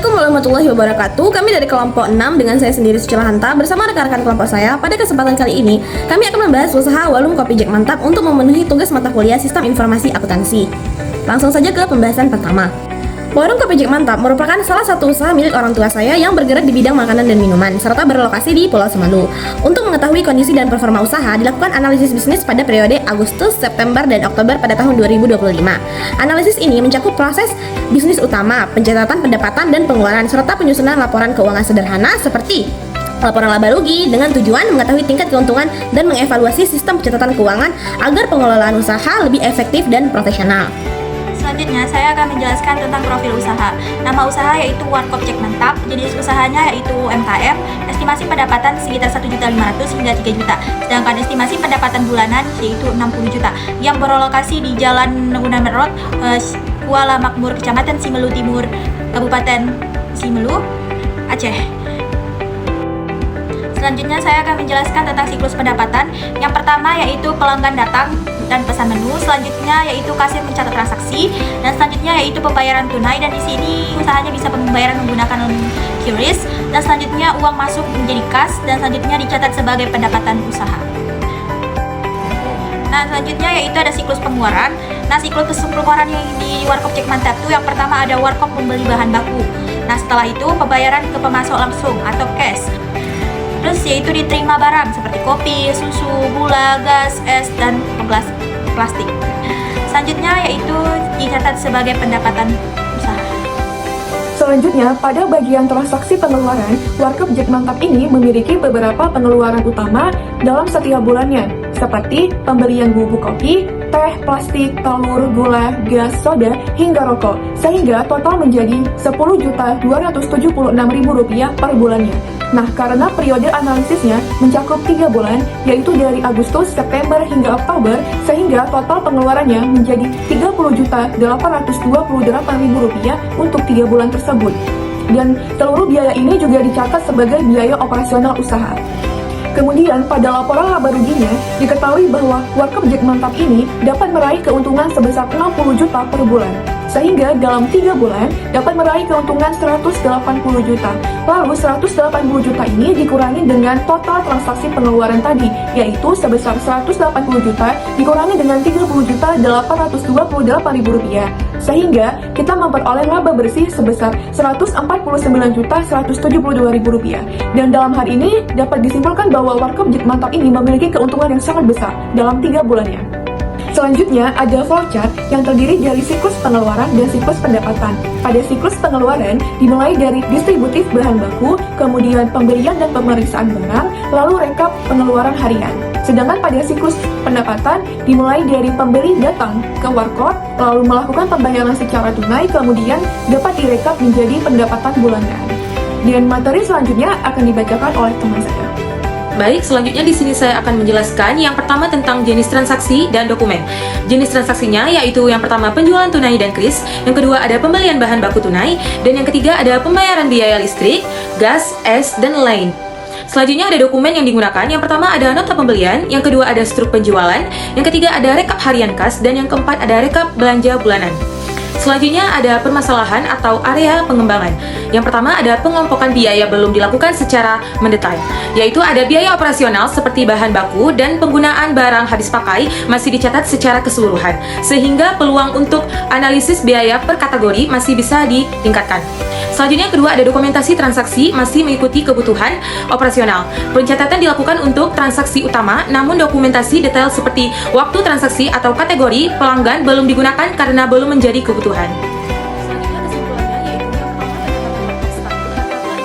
Assalamualaikum warahmatullahi wabarakatuh. Kami dari kelompok 6 dengan saya sendiri Suci Lahanta bersama rekan-rekan kelompok saya. Pada kesempatan kali ini, kami akan membahas usaha Walum Kopi Jack Mantap untuk memenuhi tugas mata kuliah Sistem Informasi Akuntansi. Langsung saja ke pembahasan pertama. Warung Kopi Jack Mantap merupakan salah satu usaha milik orang tua saya yang bergerak di bidang makanan dan minuman, serta berlokasi di Pulau Semalu. Untuk mengetahui kondisi dan performa usaha, dilakukan analisis bisnis pada periode Agustus, September, dan Oktober pada tahun 2025. Analisis ini mencakup proses bisnis utama, pencatatan pendapatan dan pengeluaran, serta penyusunan laporan keuangan sederhana seperti laporan laba rugi dengan tujuan mengetahui tingkat keuntungan dan mengevaluasi sistem pencatatan keuangan agar pengelolaan usaha lebih efektif dan profesional. Selanjutnya, saya akan menjelaskan tentang profil usaha. Nama usaha yaitu Warkop Jack Mantap, jenis usahanya yaitu UMKM, estimasi pendapatan sekitar 1.500.000 hingga 3 juta, sedangkan estimasi pendapatan bulanan yaitu 60 juta, yang berlokasi di Jalan Gunawan Road, Kuala Makmur, Kecamatan Simelu Timur, Kabupaten Simelu, Aceh. Selanjutnya saya akan menjelaskan tentang siklus pendapatan. Yang pertama yaitu pelanggan datang dan pesan menu, selanjutnya yaitu kasir mencatat transaksi, dan selanjutnya yaitu pembayaran tunai, dan di sini usahanya bisa pembayaran menggunakan QRIS, dan selanjutnya uang masuk menjadi kas, dan selanjutnya dicatat sebagai pendapatan usaha. Nah, selanjutnya yaitu ada siklus pengeluaran. Nah, siklus pengeluaran yang di Warkop Jack Mantap itu yang pertama ada warkop membeli bahan baku. Nah, setelah itu pembayaran ke pemasok langsung atau cash. Terus yaitu diterima barang seperti kopi, susu, gula, gas, es, dan gelas plastik. Selanjutnya yaitu dicatat sebagai pendapatan usaha. Selanjutnya, pada bagian transaksi pengeluaran, Warkop Jack Mantap ini memiliki beberapa pengeluaran utama dalam setiap bulannya, seperti pembelian bubuk kopi, teh, plastik, telur, gula, gas, soda, hingga rokok, sehingga total menjadi Rp10.276.000 per bulannya. Nah, karena periode analisisnya mencakup 3 bulan, yaitu dari Agustus, September, hingga Oktober, sehingga total pengeluarannya menjadi Rp30.828.000 untuk 3 bulan tersebut. Dan seluruh biaya ini juga dicatat sebagai biaya operasional usaha. Kemudian, pada laporan laba ruginya, diketahui bahwa Warkop Jack Mantap ini dapat meraih keuntungan sebesar 60 juta per bulan. Sehingga dalam 3 bulan dapat meraih keuntungan 180 juta. Lalu 180 juta ini dikurangi dengan total transaksi pengeluaran tadi, yaitu sebesar 180 juta dikurangi dengan Rp30.828.000. Sehingga kita memperoleh laba bersih sebesar Rp149.172.000. Dan dalam hal ini dapat disimpulkan bahwa Warkop Jack Mantap ini memiliki keuntungan yang sangat besar dalam 3 bulannya. Selanjutnya ada flowchart yang terdiri dari siklus pengeluaran dan siklus pendapatan. Pada siklus pengeluaran dimulai dari distributif bahan baku, kemudian pembelian dan pemeriksaan barang, lalu rekap pengeluaran harian. Sedangkan pada siklus pendapatan dimulai dari pembeli datang ke warkop, lalu melakukan pembayaran secara tunai, kemudian dapat direkap menjadi pendapatan bulanan. Dan materi selanjutnya akan dibacakan oleh teman saya. Baik, selanjutnya di sini saya akan menjelaskan yang pertama tentang jenis transaksi dan dokumen. Jenis transaksinya yaitu yang pertama penjualan tunai dan kris, yang kedua ada pembelian bahan baku tunai, dan yang ketiga ada pembayaran biaya listrik, gas, es, dan lain. Selanjutnya ada dokumen yang digunakan. Yang pertama ada nota pembelian, yang kedua ada struk penjualan, yang ketiga ada rekap harian kas, dan yang keempat ada rekap belanja bulanan. Selanjutnya ada permasalahan atau area pengembangan. Yang pertama ada pengelompokan biaya belum dilakukan secara mendetail, yaitu ada biaya operasional seperti bahan baku dan penggunaan barang habis pakai masih dicatat secara keseluruhan, sehingga peluang untuk analisis biaya per kategori masih bisa ditingkatkan. Selanjutnya kedua ada dokumentasi transaksi masih mengikuti kebutuhan operasional. Pencatatan dilakukan untuk transaksi utama, namun dokumentasi detail seperti waktu transaksi atau kategori pelanggan belum digunakan karena belum menjadi kebutuhan. Selanjutnya kesimpulannya yaitu yang pertama terdapat stabil atau telah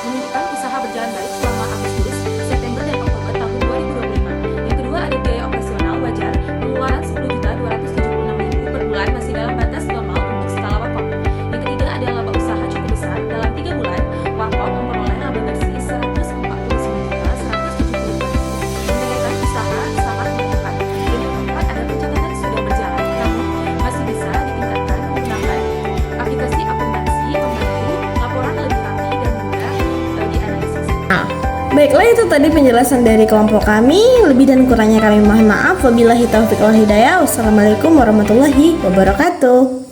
menunjukkan usaha berjalan baik selama Agustus, September, dan Oktober tahun 2025. Yang kedua ada biaya operasional wajar, pengeluaran Rp10.276.000 per bulan masih dalam batas normal untuk skala Warkop. Yang ketiga ada laba usaha cukup besar, dalam 3 bulan Warkop memperoleh laba bersih Rp149.172.000. Menjalankan usaha sangat menguntungkan. Dan yang keempat ada pencatatan sudah berjalan, namun masih bisa ditingkatkan menggunakan aplikasi akuntansi membantu laporan lebih rapi dan mudah dianalisis. Baiklah, itu tadi penjelasan dari kelompok kami. Lebih dan kurangnya kami mohon maaf. Wabillahi taufiq wal hidayah. Wassalamualaikum warahmatullahi wabarakatuh.